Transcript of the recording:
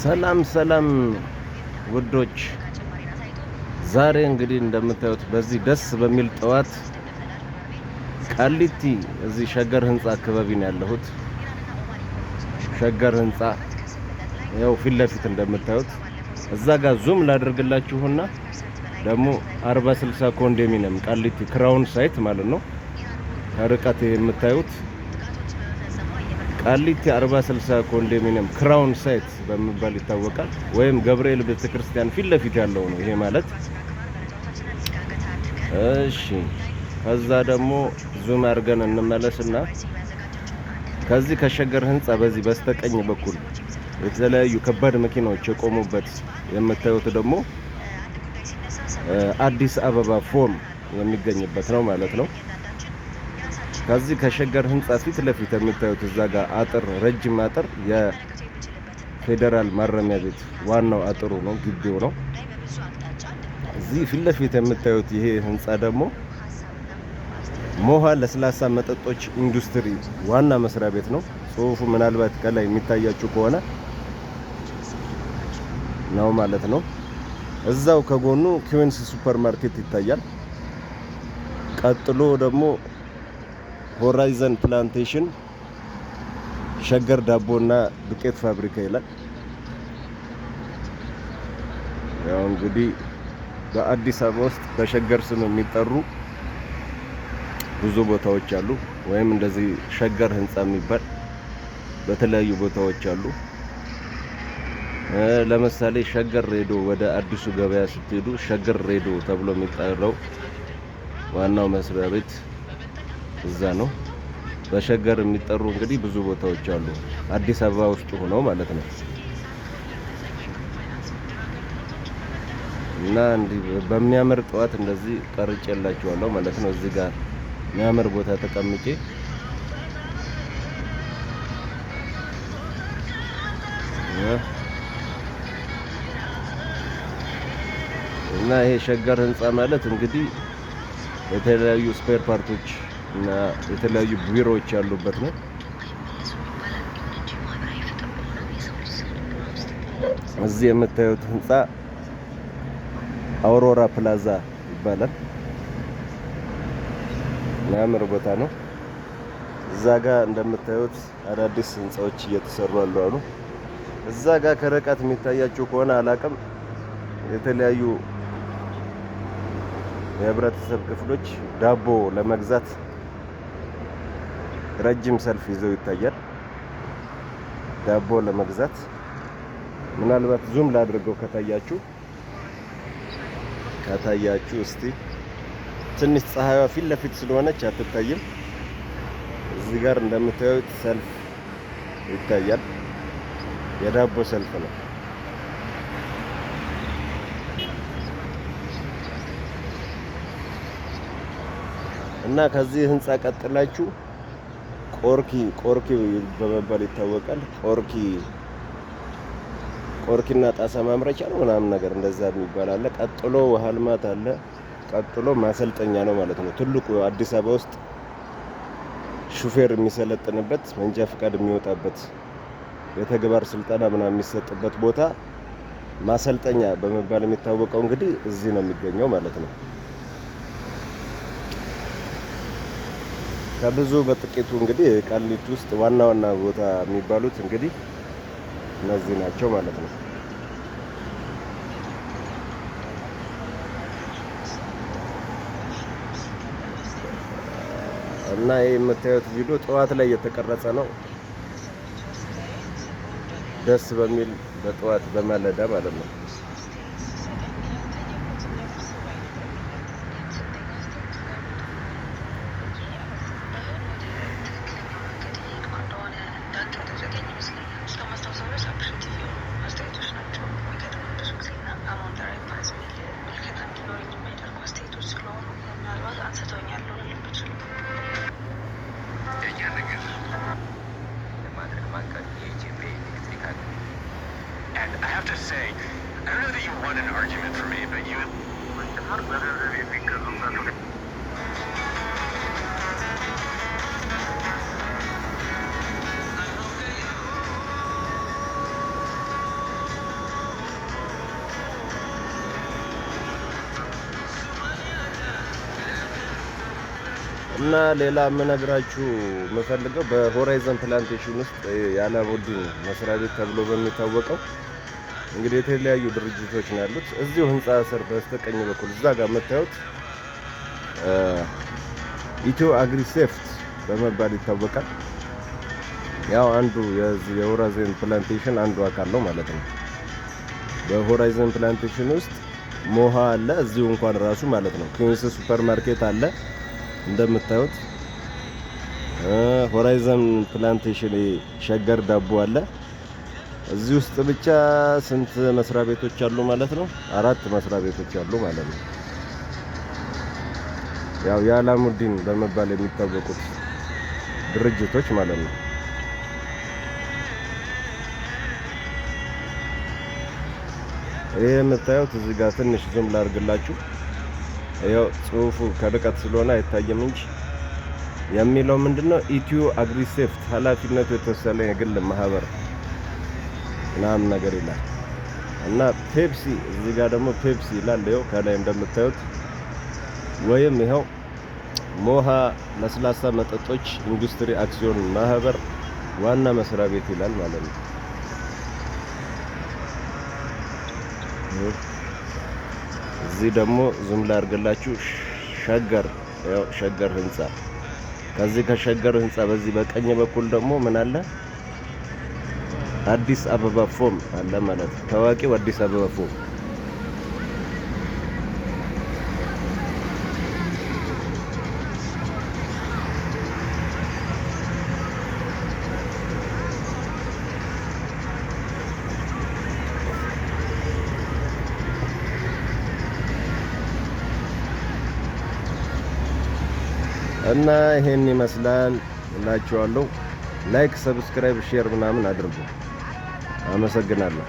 ሰላም ሰላም ውዶች፣ ዛሬ እንግዲህ እንደምታዩት በዚህ ደስ በሚል ጠዋት ቃሊቲ እዚህ ሸገር ህንጻ አካባቢ ነው ያለሁት። ሸገር ህንጻ ያው ፊት ለፊት እንደምታዩት እዛ ጋር ዙም ላድርግላችሁና ደግሞ 40/60 ኮንዶሚኒየም ቃሊቲ ክራውን ሳይት ማለት ነው። ከርቀት የምታዩት ቃሊቲ 40/60 ኮንዶሚኒየም ክራውን ሳይት በመባል ይታወቃል። ወይም ገብርኤል ቤተክርስቲያን ፊት ለፊት ያለው ነው ይሄ ማለት። እሺ ከዛ ደግሞ ዙም አድርገን እንመለስና ከዚህ ከሸገር ህንጻ በዚህ በስተቀኝ በኩል የተለያዩ ከባድ መኪናዎች የቆሙበት የምታዩት ደግሞ አዲስ አበባ ፎም የሚገኝበት ነው ማለት ነው። ከዚህ ከሸገር ህንጻ ፊት ለፊት የምታዩት እዛ ጋር አጥር፣ ረጅም አጥር የፌደራል ማረሚያ ቤት ዋናው አጥሩ ነው፣ ግቢው ነው። እዚህ ፊት ለፊት የምታዩት ይሄ ህንጻ ደግሞ ሞሃ ለስላሳ መጠጦች ኢንዱስትሪ ዋና መስሪያ ቤት ነው። ጽሁፉ ምናልባት ከላይ የሚታያችሁ ከሆነ ነው ማለት ነው። እዛው ከጎኑ ኩዊንስ ሱፐር ማርኬት ይታያል። ቀጥሎ ደግሞ ሆራይዘን ፕላንቴሽን ሸገር ዳቦና ዱቄት ፋብሪካ ይላል። ያው እንግዲህ በአዲስ አበባ ውስጥ በሸገር ስም የሚጠሩ ብዙ ቦታዎች አሉ። ወይም እንደዚህ ሸገር ህንጻ የሚባል በተለያዩ ቦታዎች አሉ። ለምሳሌ ሸገር ሬዶ ወደ አዲሱ ገበያ ስትሄዱ ሸገር ሬዶ ተብሎ የሚጠራው ዋናው መስሪያ ቤት እዛ ነው። በሸገር የሚጠሩ እንግዲህ ብዙ ቦታዎች አሉ አዲስ አበባ ውስጥ ሆነው ማለት ነው። እና እንዲህ በሚያምር ጠዋት እንደዚህ ቀርጬላችኋለሁ ማለት ነው። እዚህ ጋር የሚያምር ቦታ ተቀምጬ እና ይሄ ሸገር ህንጻ ማለት እንግዲህ የተለያዩ ስፔር ፓርቶች እና የተለያዩ ቢሮዎች ያሉበት ነው። እዚህ የምታዩት ህንጻ አውሮራ ፕላዛ ይባላል። የሚያምር ቦታ ነው። እዛ ጋር እንደምታዩት አዳዲስ ህንጻዎች እየተሰሩ አሉ። እዛ ጋር ከርቀት የሚታያችሁ ከሆነ አላቅም የተለያዩ የህብረተሰብ ክፍሎች ዳቦ ለመግዛት ረጅም ሰልፍ ይዘው ይታያል። ዳቦ ለመግዛት ምናልባት ዙም ላድርገው ከታያችሁ እስቲ ትንሽ ፀሐይዋ ፊት ለፊት ስለሆነች አትታይም። እዚህ ጋር እንደምታዩት ሰልፍ ይታያል። የዳቦ ሰልፍ ነው። እና ከዚህ ህንጻ ቀጥላችሁ ቆርኪ በመባል ይታወቃል። ቆርኪና ጣሳ ማምረቻ ነው ምናምን ነገር እንደዛ የሚባል አለ። ቀጥሎ ውሃ ልማት አለ። ቀጥሎ ማሰልጠኛ ነው ማለት ነው። ትልቁ አዲስ አበባ ውስጥ ሹፌር የሚሰለጥንበት መንጃ ፈቃድ የሚወጣበት የተግባር ስልጠና ምናምን የሚሰጥበት ቦታ ማሰልጠኛ በመባል የሚታወቀው እንግዲህ እዚህ ነው የሚገኘው ማለት ነው። ከብዙ በጥቂቱ እንግዲህ ቃሊቲ ውስጥ ዋና ቦታ የሚባሉት እንግዲህ እነዚህ ናቸው ማለት ነው። እና ይሄ የምታዩት ቪዲዮ ጠዋት ላይ የተቀረጸ ነው። ደስ በሚል በጠዋት በማለዳ ማለት ነው። And I have to say, I don't know that you won an argument for me, but you... እና ሌላ የምነግራችሁ የምፈልገው በሆራይዘን ፕላንቴሽን ውስጥ የአላሙዲን መስሪያ ቤት ተብሎ በሚታወቀው እንግዲህ የተለያዩ ድርጅቶች ነው ያሉት። እዚሁ ህንጻ ስር በስተቀኝ በኩል እዛ ጋር የምታዩት ኢትዮ አግሪ ሴፍት በመባል ይታወቃል። ያው አንዱ የሆራይዘን ፕላንቴሽን አንዱ አካል ነው ማለት ነው። በሆራይዘን ፕላንቴሽን ውስጥ ሞሃ አለ እዚሁ እንኳን ራሱ ማለት ነው። ኩዊንስ ሱፐር ማርኬት አለ እንደምታዩት። ሆራይዘን ፕላንቴሽን ሸገር ዳቦ አለ። እዚህ ውስጥ ብቻ ስንት መስሪያ ቤቶች አሉ ማለት ነው? 4 መስሪያ ቤቶች አሉ ማለት ነው። ያው የአላሙዲን በመባል የሚታወቁት ድርጅቶች ማለት ነው። ይሄ የምታዩት እዚህ ጋር ትንሽ ዙም ላድርግላችሁ። ያው ጽሁፉ ከርቀት ስለሆነ አይታየም እንጂ የሚለው ምንድነው? ኢትዮ አግሪ ሴፍት ኃላፊነቱ የተወሰነ የግል ማህበር ምናምን ነገር ይላል። እና ፔፕሲ እዚህ ጋር ደግሞ ፔፕሲ ይላል። ይኸው ከላይ እንደምታዩት ወይም ይኸው ሞሃ ለስላሳ መጠጦች ኢንዱስትሪ አክሲዮን ማህበር ዋና መስሪያ ቤት ይላል ማለት ነው። እዚህ ደግሞ ዙም ላድርግላችሁ ሸገር፣ ያው ሸገር ህንጻ። ከዚህ ከሸገር ህንጻ በዚህ በቀኝ በኩል ደግሞ ምን አለ? አዲስ አበባ ፎም አለ ማለት ነው። ታዋቂው አዲስ አበባ ፎም እና ይሄን ይመስላል እላችኋለሁ። ላይክ፣ ሰብስክራይብ፣ ሼር ምናምን አድርጉ። አመሰግናለሁ።